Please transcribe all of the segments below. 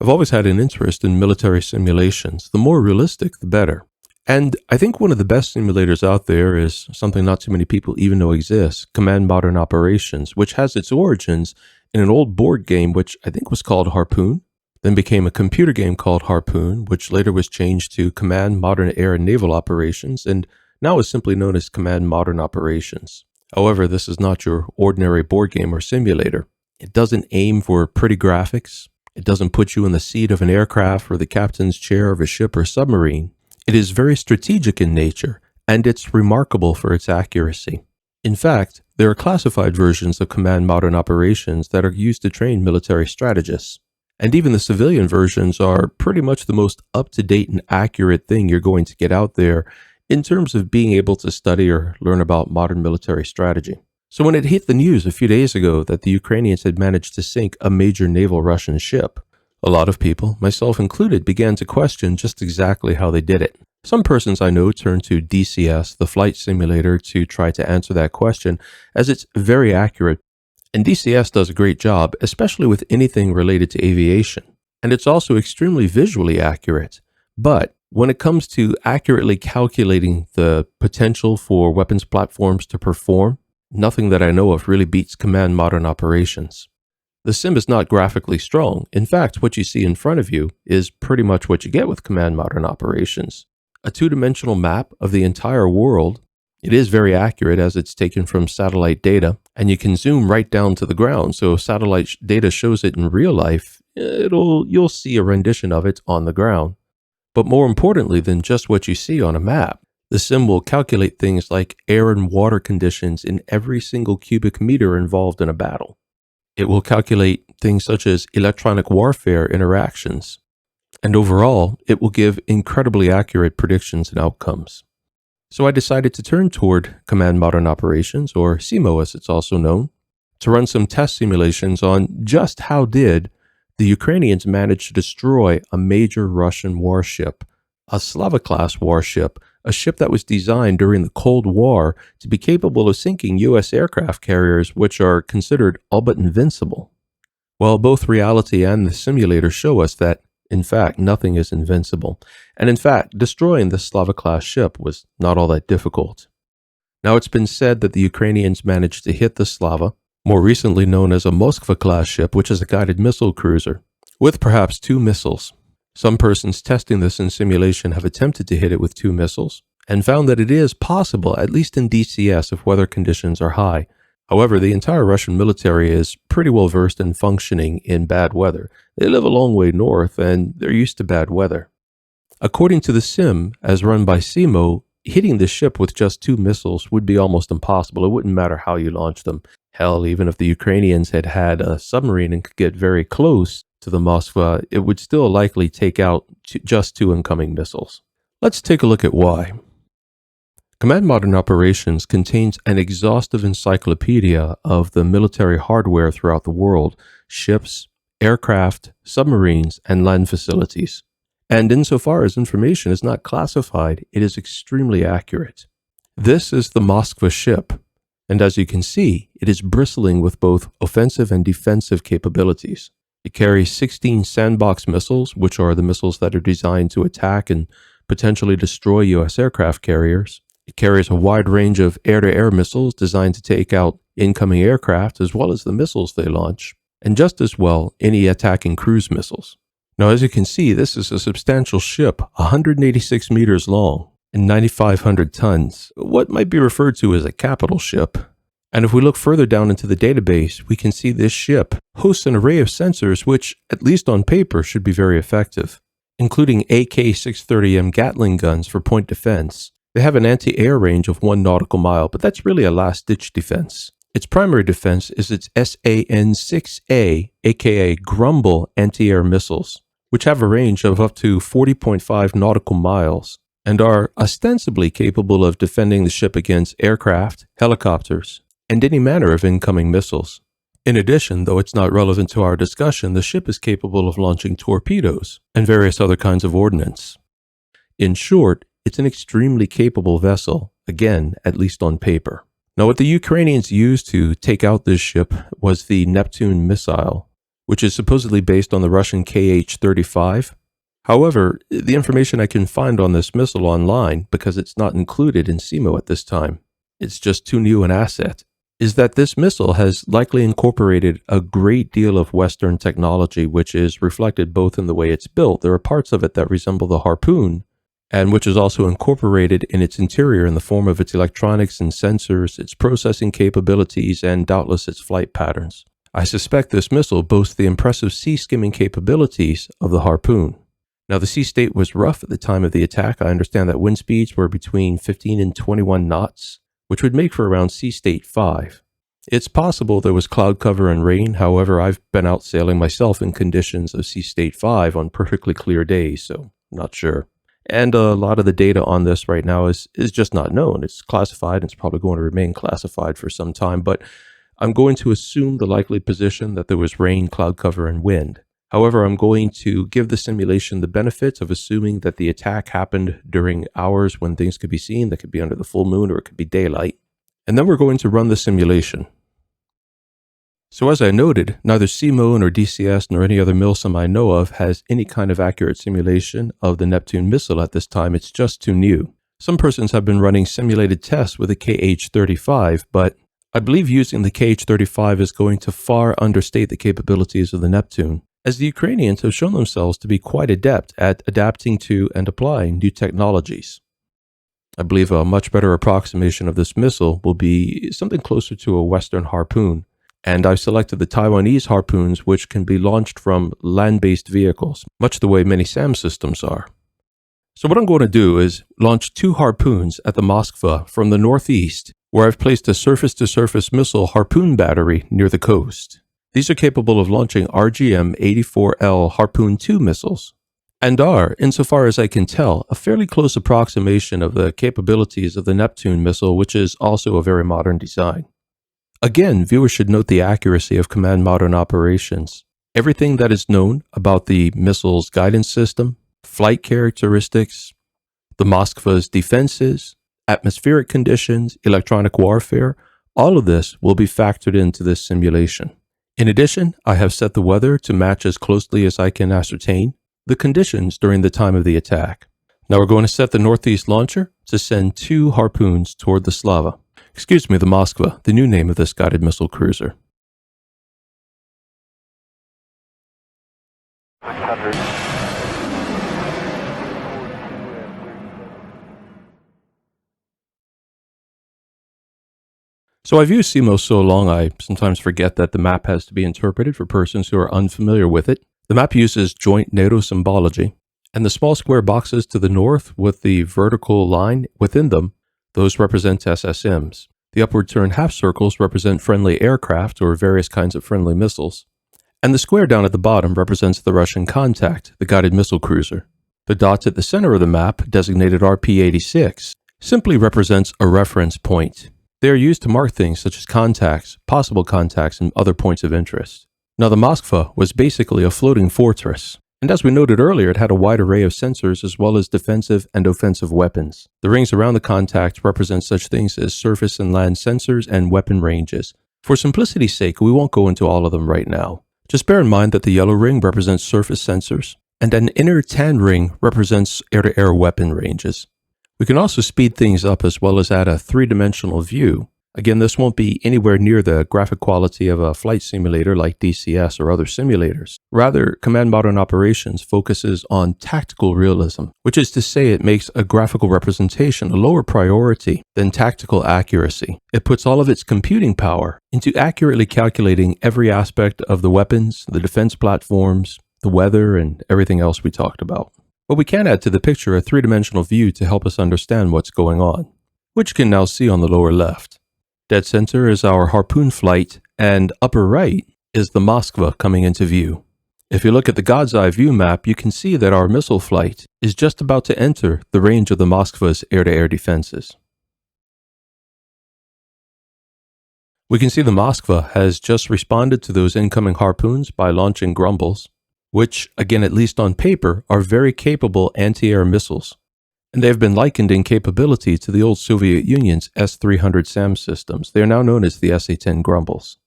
I've always had an interest in military simulations. The more realistic, the better. And I think one of the best simulators out there is something not too many people even know exists, Command Modern Operations, which has its origins in an old board game which I think was called Harpoon, then became a computer game called Harpoon, which later was changed to Command Modern Air and Naval Operations, and now is simply known as Command Modern Operations. However, this is not your ordinary board game or simulator. It doesn't aim for pretty graphics. It doesn't put you in the seat of an aircraft or the captain's chair of a ship or submarine. It is very strategic in nature, and it's remarkable for its accuracy. In fact, there are classified versions of Command Modern Operations that are used to train military strategists. And even the civilian versions are pretty much the most up-to-date and accurate thing you're going to get out there in terms of being able to study or learn about modern military strategy. So when it hit the news a few days ago that the Ukrainians had managed to sink a major naval Russian ship, a lot of people, myself included, began to question just exactly how they did it. Some persons I know turned to DCS, the flight simulator, to try to answer that question, as it's very accurate. And DCS does a great job, especially with anything related to aviation. And it's also extremely visually accurate. But when it comes to accurately calculating the potential for weapons platforms to perform, nothing that I know of really beats Command Modern Operations. The sim is not graphically strong. In fact, what you see in front of you is pretty much what you get with Command Modern Operations. A two-dimensional map of the entire world. It is very accurate as it's taken from satellite data, and you can zoom right down to the ground. So if satellite data shows it in real life, you'll see a rendition of it on the ground. But more importantly than just what you see on a map, the sim will calculate things like air and water conditions in every single cubic meter involved in a battle. It will calculate things such as electronic warfare interactions. And overall, it will give incredibly accurate predictions and outcomes. So I decided to turn toward Command Modern Operations, or CMO as it's also known, to run some test simulations on just how did the Ukrainians manage to destroy a major Russian warship, a Slava-class warship, a ship that was designed during the Cold War to be capable of sinking U.S. aircraft carriers, which are considered all but invincible. Well, both reality and the simulator show us that, in fact, nothing is invincible. And in fact, destroying the Slava-class ship was not all that difficult. Now, it's been said that the Ukrainians managed to hit the Slava, more recently known as a Moskva-class ship, which is a guided missile cruiser, with perhaps 2 missiles. Some persons testing this in simulation have attempted to hit it with 2 missiles and found that it is possible, at least in DCS, if weather conditions are high. However, the entire Russian military is pretty well versed in functioning in bad weather. They live a long way north and they're used to bad weather. According to the sim, as run by CMO, hitting the ship with just 2 missiles would be almost impossible. It wouldn't matter how you launch them. Hell, even if the Ukrainians had a submarine and could get very close to the Moskva, it would still likely take out just 2 incoming missiles. Let's take a look at why. Command Modern Operations contains an exhaustive encyclopedia of the military hardware throughout the world, ships, aircraft, submarines, and land facilities. And insofar as information is not classified, it is extremely accurate. This is the Moskva ship, and as you can see, it is bristling with both offensive and defensive capabilities. It carries 16 sandbox missiles, which are the missiles that are designed to attack and potentially destroy U.S. aircraft carriers. It carries a wide range of air-to-air missiles designed to take out incoming aircraft as well as the missiles they launch, and just as well, any attacking cruise missiles. Now, as you can see, this is a substantial ship, 186 meters long and 9,500 tons, what might be referred to as a capital ship. And if we look further down into the database, we can see this ship hosts an array of sensors which, at least on paper, should be very effective, including AK-630M Gatling guns for point defense. They have an anti-air range of 1 nautical mile, but that's really a last-ditch defense. Its primary defense is its SAN-6A, aka Grumble anti-air missiles, which have a range of up to 40.5 nautical miles and are ostensibly capable of defending the ship against aircraft, helicopters, and any manner of incoming missiles. In addition, though it's not relevant to our discussion, the ship is capable of launching torpedoes and various other kinds of ordnance. In short, it's an extremely capable vessel, again, at least on paper. Now, what the Ukrainians used to take out this ship was the Neptune missile, which is supposedly based on the Russian Kh-35. However, the information I can find on this missile online, because it's not included in CMO at this time, it's just too new an asset, is that this missile has likely incorporated a great deal of Western technology, which is reflected both in the way it's built. There are parts of it that resemble the Harpoon, and which is also incorporated in its interior in the form of its electronics and sensors, its processing capabilities, and doubtless its flight patterns. I suspect this missile boasts the impressive sea-skimming capabilities of the Harpoon. Now, the sea state was rough at the time of the attack. I understand that wind speeds were between 15 and 21 knots, which would make for around sea state 5. It's possible there was cloud cover and rain. However, I've been out sailing myself in conditions of sea state 5 on perfectly clear days, so I'm not sure. And a lot of the data on this right now is just not known. It's classified, and it's probably going to remain classified for some time, but I'm going to assume the likely position that there was rain, cloud cover, and wind. However, I'm going to give the simulation the benefits of assuming that the attack happened during hours when things could be seen. That could be under the full moon, or it could be daylight. And then we're going to run the simulation. So as I noted, neither CMO nor DCS nor any other MILSIM I know of has any kind of accurate simulation of the Neptune missile at this time. It's just too new. Some persons have been running simulated tests with the Kh-35, but I believe using the Kh-35 is going to far understate the capabilities of the Neptune, as the Ukrainians have shown themselves to be quite adept at adapting to and applying new technologies. I believe a much better approximation of this missile will be something closer to a Western Harpoon, and I've selected the Taiwanese Harpoons, which can be launched from land-based vehicles, much the way many SAM systems are. So what I'm going to do is launch 2 Harpoons at the Moskva from the northeast, where I've placed a surface-to-surface missile Harpoon battery near the coast. These are capable of launching RGM-84L Harpoon 2 missiles, and are, insofar as I can tell, a fairly close approximation of the capabilities of the Neptune missile, which is also a very modern design. Again, viewers should note the accuracy of Command Modern Operations. Everything that is known about the missile's guidance system, flight characteristics, the Moskva's defenses, atmospheric conditions, electronic warfare, all of this will be factored into this simulation. In addition, I have set the weather to match as closely as I can ascertain the conditions during the time of the attack. Now we're going to set the northeast launcher to send 2 Harpoons toward the the Moskva, the new name of this guided missile cruiser. 600. So I've used CMOS so long I sometimes forget that the map has to be interpreted for persons who are unfamiliar with it. The map uses joint NATO symbology, and the small square boxes to the north with the vertical line within them, those represent SSMs. The upward turned half circles represent friendly aircraft or various kinds of friendly missiles. And the square down at the bottom represents the Russian Contact, the guided missile cruiser. The dots at the center of the map, designated RP-86, simply represents a reference point. They are used to mark things such as contacts, possible contacts, and other points of interest. Now, the Moskva was basically a floating fortress, and as we noted earlier, it had a wide array of sensors as well as defensive and offensive weapons. The rings around the contact represent such things as surface and land sensors and weapon ranges. For simplicity's sake, we won't go into all of them right now. Just bear in mind that the yellow ring represents surface sensors, and an inner tan ring represents air-to-air weapon ranges. We can also speed things up as well as add a 3-dimensional view. Again, this won't be anywhere near the graphic quality of a flight simulator like DCS or other simulators. Rather, Command Modern Operations focuses on tactical realism, which is to say it makes a graphical representation a lower priority than tactical accuracy. It puts all of its computing power into accurately calculating every aspect of the weapons, the defense platforms, the weather, and everything else we talked about. But we can add to the picture a 3-dimensional view to help us understand what's going on, which you can now see on the lower left. Dead center is our Harpoon flight, and upper right is the Moskva coming into view. If you look at the God's Eye view map, you can see that our missile flight is just about to enter the range of the Moskva's air-to-air defenses. We can see the Moskva has just responded to those incoming Harpoons by launching Grumbles, which, again, at least on paper, are very capable anti-air missiles, and they have been likened in capability to the old Soviet Union's S-300 SAM systems. They are now known as the SA-10 Grumbles.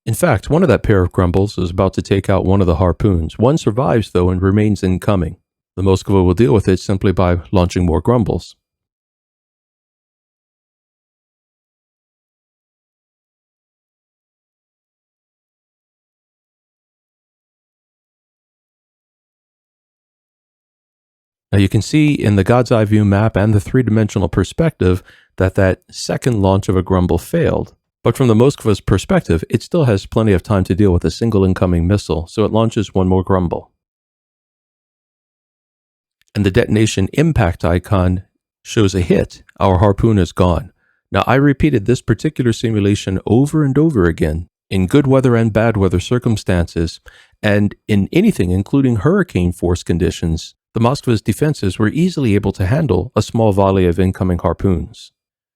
In fact, one of that pair of grumbles is about to take out one of the harpoons. One survives, though, and remains incoming. The Moskva will deal with it simply by launching more grumbles. Now you can see in the God's Eye View map and the three-dimensional perspective that second launch of a grumble failed. But from the Moskva's perspective, it still has plenty of time to deal with a single incoming missile, so it launches one more grumble. And the detonation impact icon shows a hit. Our harpoon is gone. Now I repeated this particular simulation over and over again in good weather and bad weather circumstances, and in anything including hurricane force conditions. The Moskva's defenses were easily able to handle a small volley of incoming harpoons.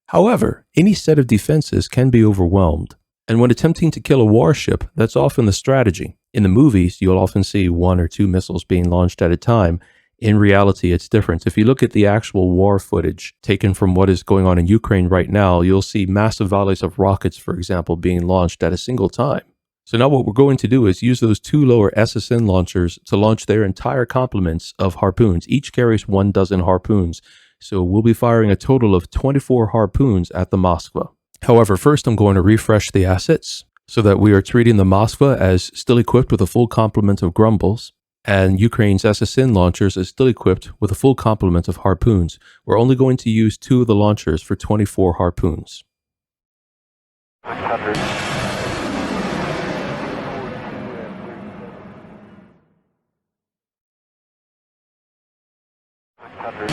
However, any set of defenses can be overwhelmed, and when attempting to kill a warship, that's often the strategy. In the movies, you'll often see one or two missiles being launched at a time. In reality, it's different. If you look at the actual war footage taken from what is going on in Ukraine right now, you'll see massive volleys of rockets, for example, being launched at a single time. So now what we're going to do is use those two lower SSN launchers to launch their entire complements of harpoons. Each carries 1 dozen harpoons. So we'll be firing a total of 24 harpoons at the Moskva. However, first I'm going to refresh the assets so that we are treating the Moskva as still equipped with a full complement of grumbles, and Ukraine's SSN launchers is still equipped with a full complement of harpoons. We're only going to use 2 of the launchers for 24 harpoons. 600. 600.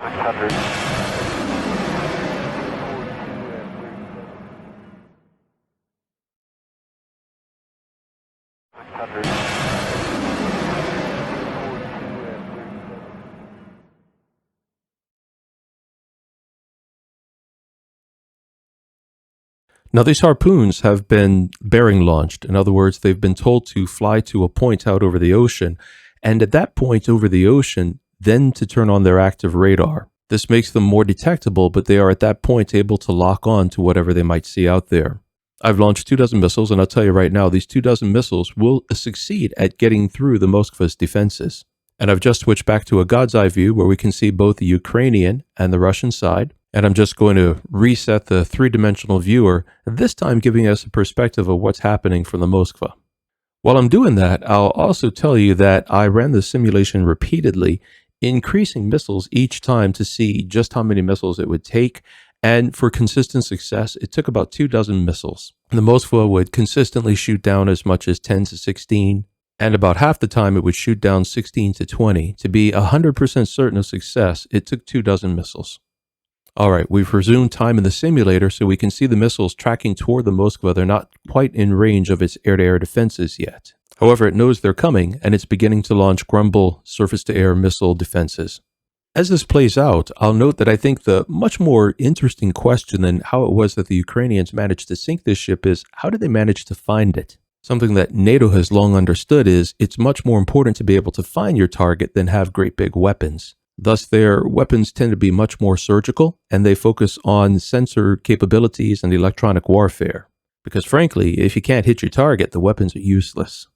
600. 600. Now these harpoons have been bearing launched. In other words, they've been told to fly to a point out over the ocean, and at that point over the ocean, then to turn on their active radar. This makes them more detectable, but they are at that point able to lock on to whatever they might see out there. I've launched 2 dozen missiles, and I'll tell you right now, these 2 dozen missiles will succeed at getting through the Moskva's defenses. And I've just switched back to a God's Eye view where we can see both the Ukrainian and the Russian side. And I'm just going to reset the three-dimensional viewer, this time giving us a perspective of what's happening from the Moskva. While I'm doing that, I'll also tell you that I ran the simulation repeatedly, increasing missiles each time to see just how many missiles it would take. And for consistent success, it took about 2 dozen missiles. The Moskva would consistently shoot down as much as 10 to 16, and about half the time it would shoot down 16 to 20. To be 100% certain of success, it took 2 dozen missiles. All right, we've resumed time in the simulator so we can see the missiles tracking toward the Moskva. They're not quite in range of its air-to-air defenses yet. However, it knows they're coming, and it's beginning to launch Grumble surface-to-air missile defenses. As this plays out, I'll note that I think the much more interesting question than how it was that the Ukrainians managed to sink this ship is, how did they manage to find it? Something that NATO has long understood is, it's much more important to be able to find your target than have great big weapons. Thus, their weapons tend to be much more surgical, and they focus on sensor capabilities and electronic warfare. Because frankly, if you can't hit your target, the weapons are useless.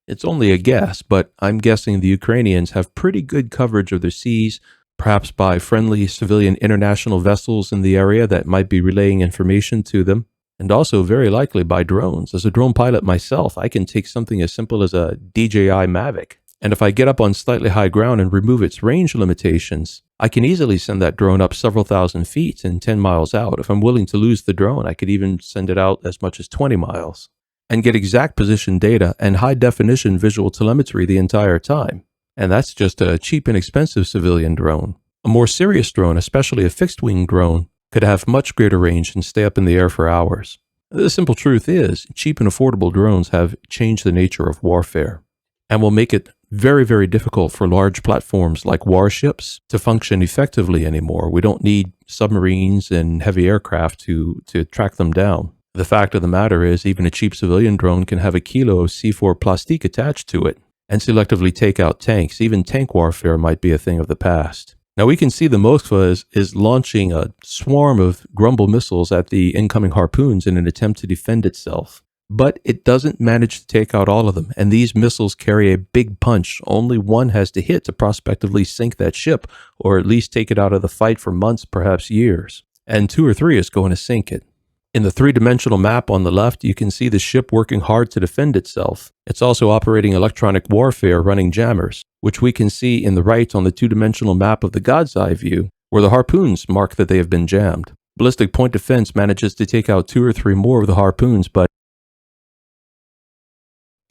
It's only a guess, but I'm guessing the Ukrainians have pretty good coverage of their seas, perhaps by friendly civilian international vessels in the area that might be relaying information to them, and also very likely by drones. As a drone pilot myself, I can take something as simple as a DJI Mavic, and if I get up on slightly high ground and remove its range limitations, I can easily send that drone up several thousand feet and 10 miles out. If I'm willing to lose the drone, I could even send it out as much as 20 miles and get exact position data and high-definition visual telemetry the entire time. And that's just a cheap and expensive civilian drone. A more serious drone, especially a fixed-wing drone, could have much greater range and stay up in the air for hours. The simple truth is, cheap and affordable drones have changed the nature of warfare and will make it very, very difficult for large platforms like warships to function effectively anymore. We don't need submarines and heavy aircraft to track them down. The fact of the matter is, even a cheap civilian drone can have a kilo of C4 plastique attached to it. and selectively take out tanks. Even tank warfare might be a thing of the past. Now we can see the Moskva is launching a swarm of Grumble missiles at the incoming harpoons in an attempt to defend itself. But it doesn't manage to take out all of them, and these missiles carry a big punch. Only one has to hit to prospectively sink that ship, or at least take it out of the fight for months, perhaps years. And 2 or 3 is going to sink it. In the 3-dimensional map on the left, you can see the ship working hard to defend itself. It's also operating electronic warfare running jammers, which we can see in the right on the 2-dimensional map of the God's Eye view, where the harpoons mark that they have been jammed. Ballistic point defense manages to take out 2 or 3 more of the harpoons, but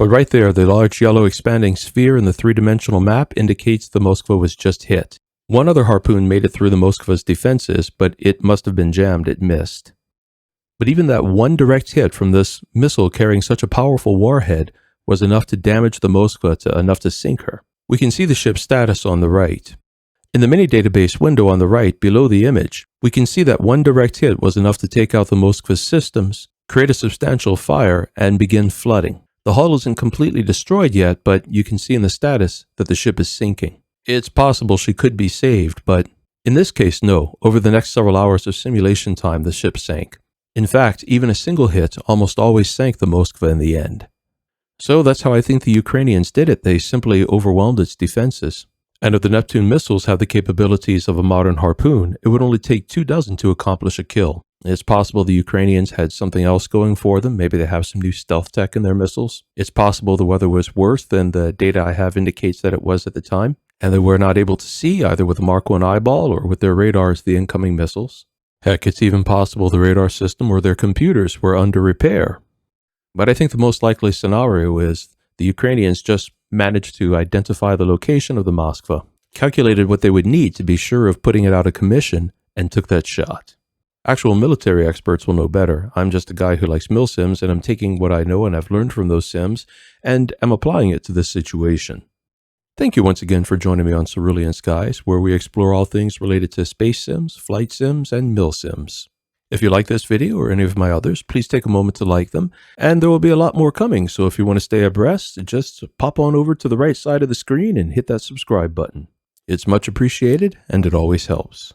right there, the large yellow expanding sphere in the 3-dimensional map indicates the Moskva was just hit. One other harpoon made it through the Moskva's defenses, but it must have been jammed. It missed. But even that one direct hit from this missile carrying such a powerful warhead was enough to damage the Moskva, enough to sink her. We can see the ship's status on the right. In the mini database window on the right, below the image, we can see that one direct hit was enough to take out the Moskva's systems, create a substantial fire, and begin flooding. The hull isn't completely destroyed yet, but you can see in the status that the ship is sinking. It's possible she could be saved, but in this case, no. Over the next several hours of simulation time, the ship sank. In fact, even a single hit almost always sank the Moskva in the end. So that's how I think the Ukrainians did it. They simply overwhelmed its defenses. And if the Neptune missiles have the capabilities of a modern harpoon, it would only take 24 to accomplish a kill. It's possible the Ukrainians had something else going for them. Maybe they have some new stealth tech in their missiles. It's possible the weather was worse than the data I have indicates that it was at the time, and they were not able to see either with a Mark 1 eyeball or with their radars the incoming missiles. Heck, it's even possible the radar system or their computers were under repair. But I think the most likely scenario is the Ukrainians just managed to identify the location of the Moskva, calculated what they would need to be sure of putting it out of commission, and took that shot. Actual military experts will know better. I'm just a guy who likes milsims, and I'm taking what I know and I've learned from those sims, and am applying it to this situation. Thank you once again for joining me on Cerulean Skies, where we explore all things related to space sims, flight sims, and milsims. If you like this video or any of my others, please take a moment to like them, and there will be a lot more coming, so if you want to stay abreast, just pop on over to the right side of the screen and hit that subscribe button. It's much appreciated, and it always helps.